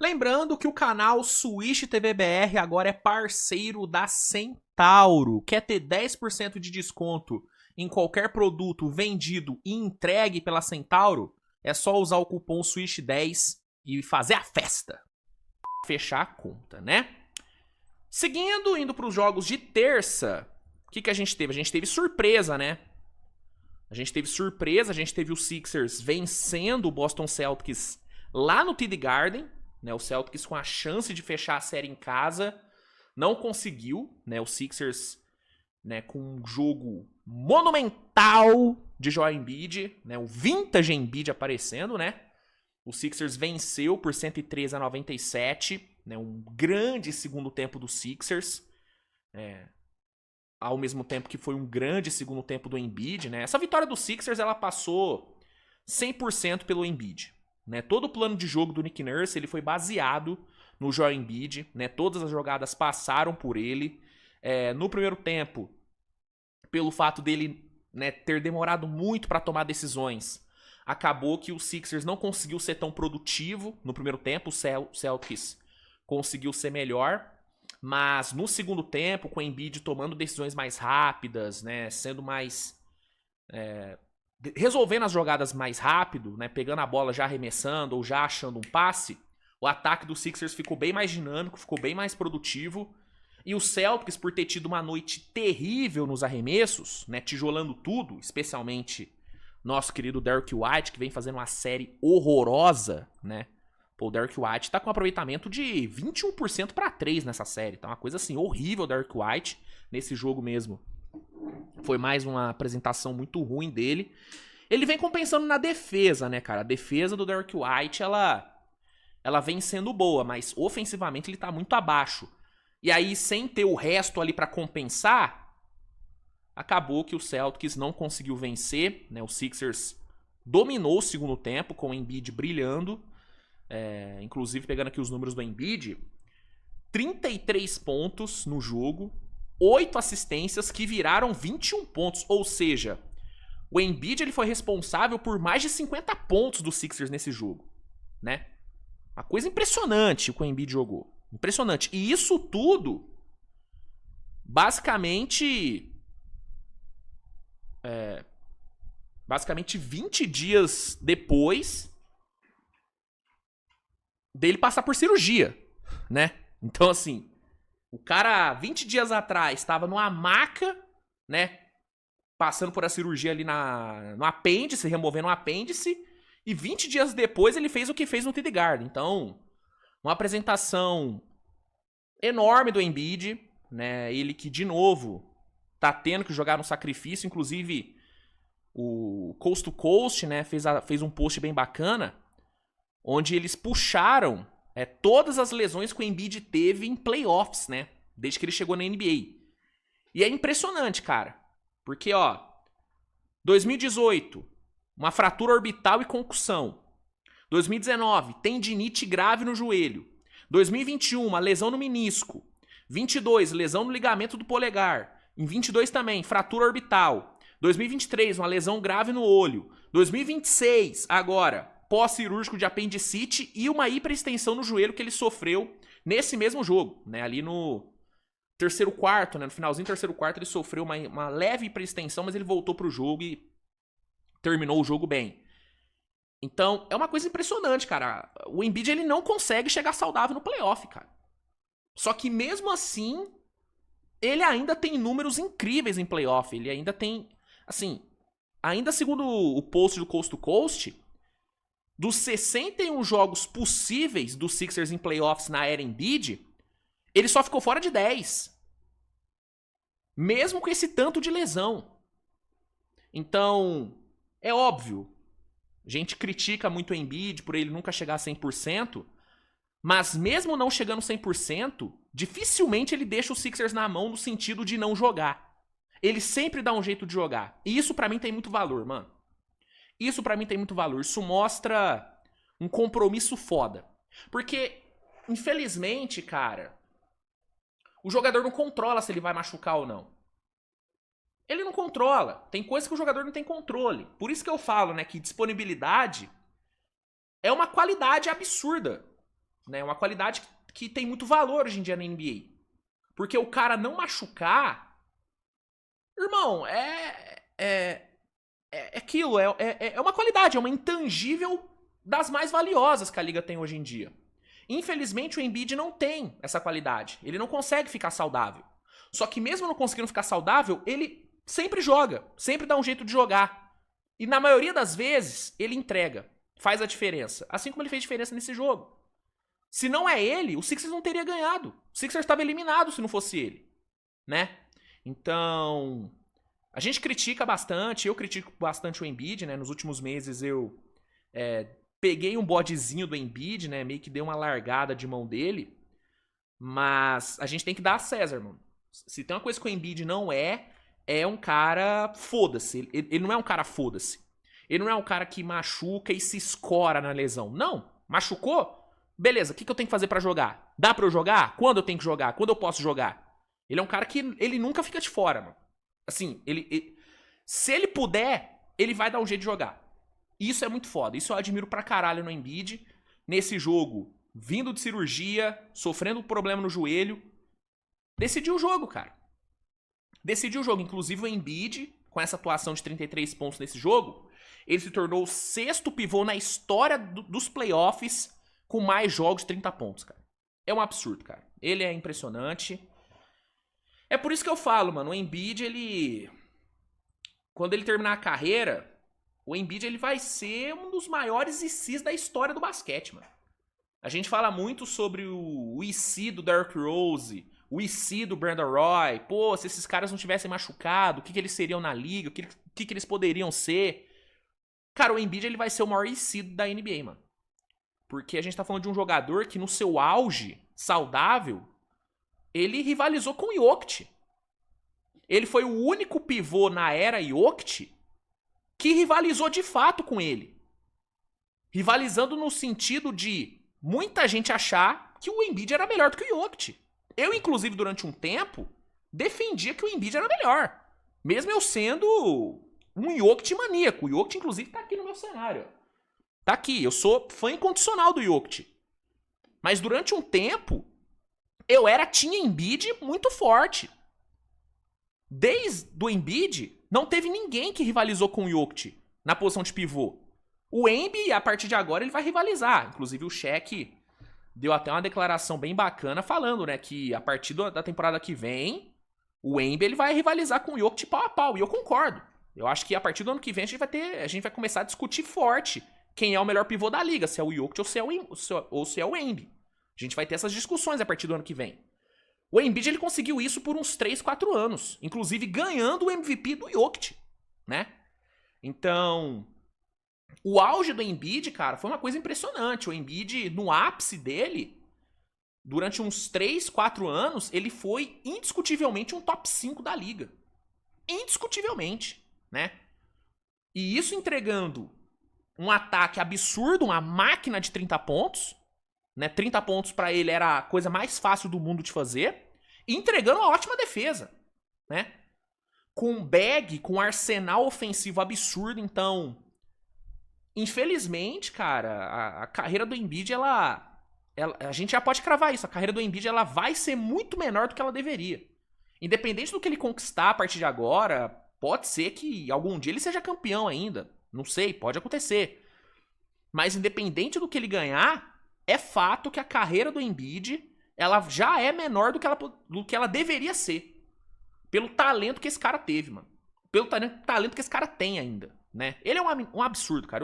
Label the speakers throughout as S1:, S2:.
S1: Lembrando que o canal Switch TV BR agora é parceiro da Centauro. Quer ter 10% de desconto em qualquer produto vendido e entregue pela Centauro? É só usar o cupom SWITCH10 e fazer a festa. Fechar a conta, né? Seguindo, indo para os jogos de terça, o que a gente teve? A gente teve surpresa, né? A gente teve o Sixers vencendo o Boston Celtics lá no TD Garden, né? O Celtics com a chance de fechar a série em casa, não conseguiu, né? O Sixers, né, com um jogo monumental de Joel Embiid, né? O vintage Embiid aparecendo, né? O Sixers venceu por 103-97, né? Um grande segundo tempo do Sixers, ao mesmo tempo que foi um grande segundo tempo do Embiid, né? Essa vitória do Sixers, ela passou 100% pelo Embiid, né? Todo o plano de jogo do Nick Nurse, ele foi baseado no Joel Embiid, né? Todas as jogadas passaram por ele. No primeiro tempo, pelo fato dele, né, ter demorado muito para tomar decisões, acabou que o Sixers não conseguiu ser tão produtivo no primeiro tempo. O Celtics conseguiu ser melhor. Mas no segundo tempo, com o Embiid tomando decisões mais rápidas, né, sendo mais... resolvendo as jogadas mais rápido, né, pegando a bola já arremessando ou já achando um passe, o ataque do Sixers ficou bem mais dinâmico, ficou bem mais produtivo. E o Celtics, por ter tido uma noite terrível nos arremessos, né, tijolando tudo, especialmente nosso querido Derrick White, que vem fazendo uma série horrorosa, né? Pô, o Derrick White tá com um aproveitamento de 21% para 3 nessa série. Tá uma coisa assim, horrível o Derrick White nesse jogo mesmo. Foi mais uma apresentação muito ruim dele. Ele vem compensando na defesa, né, cara? A defesa do Derrick White, ela vem sendo boa, mas ofensivamente ele tá muito abaixo. E aí, sem ter o resto ali para compensar, acabou que o Celtics não conseguiu vencer, né? O Sixers dominou o segundo tempo, com o Embiid brilhando. Inclusive, pegando aqui os números do Embiid, 33 pontos no jogo, 8 assistências que viraram 21 pontos. Ou seja, o Embiid ele foi responsável por mais de 50 pontos do Sixers nesse jogo, né? Uma coisa impressionante o que o Embiid jogou. Impressionante. E isso tudo, basicamente 20 dias depois dele passar por cirurgia, né? Então, assim, o cara 20 dias atrás estava numa maca, né? Passando por a cirurgia ali no apêndice, removendo o apêndice. E 20 dias depois ele fez o que fez no TD Garden. Então, uma apresentação enorme do Embiid, né? Ele que, de novo, tá tendo que jogar no sacrifício. Inclusive, o Coast to Coast, né? Fez um post bem bacana, onde eles puxaram todas as lesões que o Embiid teve em playoffs, né? Desde que ele chegou na NBA. E é impressionante, cara. Porque, 2018, uma fratura orbital e concussão. 2019, tendinite grave no joelho. 2021, uma lesão no menisco. 22, lesão no ligamento do polegar. Em 22 também, fratura orbital. 2023, uma lesão grave no olho. 2026, agora, pós-cirúrgico de apendicite e uma hiperextensão no joelho que ele sofreu nesse mesmo jogo, né? Ali no terceiro quarto, né? No finalzinho do terceiro quarto, ele sofreu uma leve hiperextensão, mas ele voltou pro jogo e terminou o jogo bem. Então, é uma coisa impressionante, cara. O Embiid, ele não consegue chegar saudável no playoff, cara. Só que mesmo assim, ele ainda tem números incríveis em playoff. Ele ainda tem, assim, ainda segundo o post do Coast to Coast, dos 61 jogos possíveis do Sixers em playoffs na era Embiid, ele só ficou fora de 10. Mesmo com esse tanto de lesão. Então, é óbvio, a gente critica muito o Embiid por ele nunca chegar a 100%, mas mesmo não chegando 100%, dificilmente ele deixa o Sixers na mão no sentido de não jogar. Ele sempre dá um jeito de jogar. E isso pra mim tem muito valor, mano. Isso pra mim tem muito valor. Isso mostra um compromisso foda. Porque, infelizmente, cara, o jogador não controla se ele vai machucar ou não. Ele não controla. Tem coisas que o jogador não tem controle. Por isso que eu falo, né, que disponibilidade é uma qualidade absurda né? Uma qualidade que tem muito valor hoje em dia na NBA. Porque o cara não machucar, irmão, é aquilo, é uma qualidade, é uma intangível das mais valiosas que a liga tem hoje em dia. Infelizmente o Embiid não tem essa qualidade, ele não consegue ficar saudável. Só que mesmo não conseguindo ficar saudável, ele sempre joga, sempre dá um jeito de jogar. E na maioria das vezes, ele entrega, faz a diferença. Assim como ele fez diferença nesse jogo. Se não é ele, o Sixers não teria ganhado. O Sixers estava eliminado se não fosse ele, né? Então, a gente critica bastante, eu critico bastante o Embiid, né? Nos últimos meses eu peguei um bodezinho do Embiid, né? Meio que dei uma largada de mão dele. Mas a gente tem que dar a César, mano. Se tem uma coisa que o Embiid não é um cara foda-se. Ele não é um cara foda-se. Ele não é um cara que machuca e se escora na lesão. Não. Machucou? Beleza, o que eu tenho que fazer pra jogar? Dá pra eu jogar? Quando eu tenho que jogar? Quando eu posso jogar? Ele é um cara que ele nunca fica de fora, mano. Assim, se ele puder, ele vai dar um jeito de jogar. Isso é muito foda. Isso eu admiro pra caralho no Embiid. Nesse jogo, vindo de cirurgia, sofrendo um problema no joelho, decidiu o jogo, cara. Decidiu o jogo. Inclusive o Embiid, com essa atuação de 33 pontos nesse jogo, ele se tornou o 6º pivô na história dos playoffs com mais jogos de 30 pontos, cara. É um absurdo, cara. Ele é impressionante. É por isso que eu falo, mano, o Embiid, ele... Quando ele terminar a carreira, o Embiid, ele vai ser um dos maiores ICs da história do basquete, mano. A gente fala muito sobre o IC do Derrick Rose, o IC do Brandon Roy. Pô, se esses caras não tivessem machucado, o que eles seriam na liga, o que eles poderiam ser. Cara, o Embiid, ele vai ser o maior IC da NBA, mano. Porque a gente tá falando de um jogador que no seu auge, saudável, ele rivalizou com o Jokic. Ele foi o único pivô na era Jokic que rivalizou de fato com ele. Rivalizando no sentido de muita gente achar que o Embiid era melhor do que o Jokic. Eu, inclusive, durante um tempo, defendia que o Embiid era melhor. Mesmo eu sendo um Jokic maníaco. O Jokic, inclusive, tá aqui no meu cenário. Tá aqui, eu sou fã incondicional do Jokic. Mas durante um tempo, eu tinha Embiid muito forte. Desde o Embiid, não teve ninguém que rivalizou com o Jokic na posição de pivô. O Embi, a partir de agora, ele vai rivalizar. Inclusive, o Shaq deu até uma declaração bem bacana falando, né, que a partir da temporada que vem, o Embi ele vai rivalizar com o Jokic pau a pau. E eu concordo. Eu acho que a partir do ano que vem a gente vai começar a discutir forte quem é o melhor pivô da liga, se é o Jokic ou se é o Embi. A gente vai ter essas discussões a partir do ano que vem. O Embiid ele conseguiu isso por uns 3, 4 anos, inclusive ganhando o MVP do Jokic, né? Então, o auge do Embiid, cara, foi uma coisa impressionante. O Embiid, no ápice dele, durante uns 3, 4 anos, ele foi indiscutivelmente um top 5 da liga. Indiscutivelmente, né? E isso entregando um ataque absurdo, uma máquina de 30 pontos, né? 30 pontos pra ele era a coisa mais fácil do mundo de fazer, e entregando uma ótima defesa, né? Com um bag, com um arsenal ofensivo absurdo. Então, infelizmente, cara, a carreira do Embiid, a gente já pode cravar isso, a carreira do Embiid ela vai ser muito menor do que ela deveria. Independente do que ele conquistar a partir de agora, pode ser que algum dia ele seja campeão ainda, não sei, pode acontecer. Mas independente do que ele ganhar, é fato que a carreira do Embiid ela já é menor do que ela deveria ser. Pelo talento que esse cara teve, mano. Pelo talento que esse cara tem ainda, né? Ele é um absurdo, cara.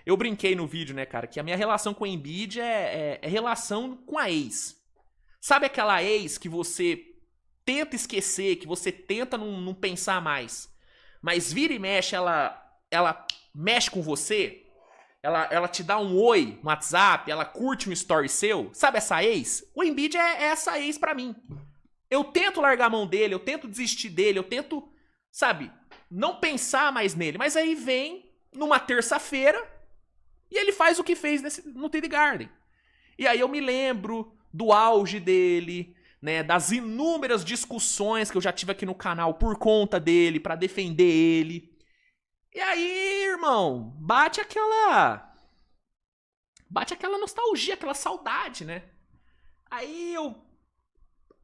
S1: Eu brinquei no vídeo, né, cara, que a minha relação com o Embiid é relação com a ex. Sabe aquela ex que você tenta esquecer, que você tenta não pensar mais, mas vira e mexe, ela mexe com você? Ela te dá um oi no WhatsApp, ela curte um story seu. Sabe essa ex? O Embiid é essa ex pra mim. Eu tento largar a mão dele, eu tento desistir dele, eu tento, sabe, não pensar mais nele. Mas aí vem numa terça-feira e ele faz o que fez no TD Garden. E aí eu me lembro do auge dele, né, das inúmeras discussões que eu já tive aqui no canal por conta dele, pra defender ele. E aí, irmão, bate bate aquela nostalgia, aquela saudade, né? Aí eu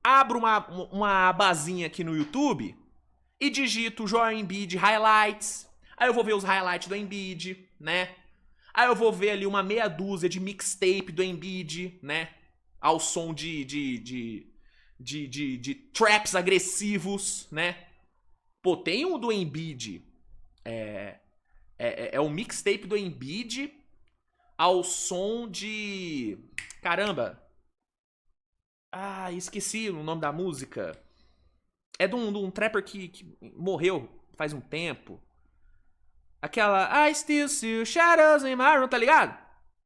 S1: abro uma abazinha aqui no YouTube e digito Joel Embiid Highlights. Aí eu vou ver os highlights do Embiid, né? Aí eu vou ver ali uma meia dúzia de mixtape do Embiid, né? Ao som de traps agressivos, né? Pô, tem um do Embiid. É um mixtape do Embiid ao som de... Caramba. Ah, esqueci o nome da música. É de um trapper que morreu faz um tempo. Aquela I still see shadows in my room, tá ligado?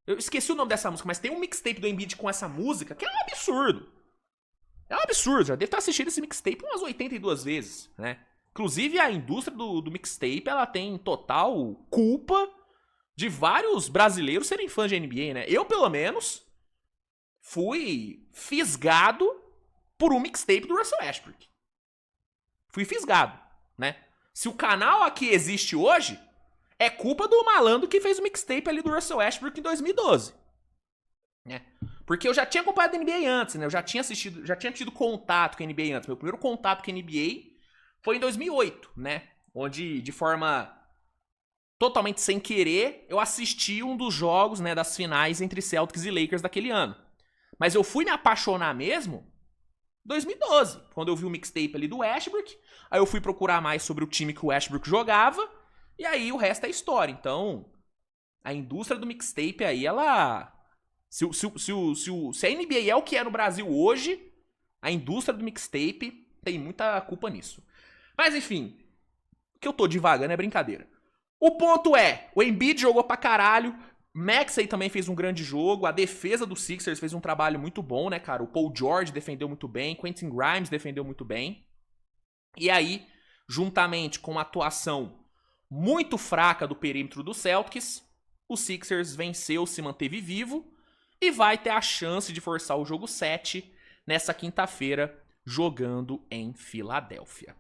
S1: Eu esqueci o nome dessa música, mas tem um mixtape do Embiid com essa música que é um absurdo. É um absurdo, já devo estar assistindo esse mixtape umas 82 vezes, né? Inclusive a indústria do mixtape, ela tem total culpa de vários brasileiros serem fãs de NBA, né? Eu, pelo menos, fui fisgado por um mixtape do Russell Westbrook. Fui fisgado, né? Se o canal aqui existe hoje, é culpa do malandro que fez o mixtape ali do Russell Westbrook em 2012. Né? Porque eu já tinha acompanhado a NBA antes, né? Eu já tinha assistido, já tinha tido contato com a NBA antes. Meu primeiro contato com a NBA foi em 2008, né? Onde, de forma totalmente sem querer, eu assisti um dos jogos, né, das finais entre Celtics e Lakers daquele ano. Mas eu fui me apaixonar mesmo em 2012, quando eu vi o mixtape ali do Westbrook. Aí eu fui procurar mais sobre o time que o Westbrook jogava. E aí o resto é história. Então, a indústria do mixtape aí, ela... Se a NBA é o que é no Brasil hoje, a indústria do mixtape tem muita culpa nisso. Mas enfim, o que eu tô divagando é brincadeira. O ponto é, o Embiid jogou pra caralho, Maxey também fez um grande jogo, a defesa do Sixers fez um trabalho muito bom, né, cara? O Paul George defendeu muito bem, Quentin Grimes defendeu muito bem. E aí, juntamente com a atuação muito fraca do perímetro do Celtics, o Sixers venceu, se manteve vivo e vai ter a chance de forçar o jogo 7 nessa quinta-feira, jogando em Filadélfia.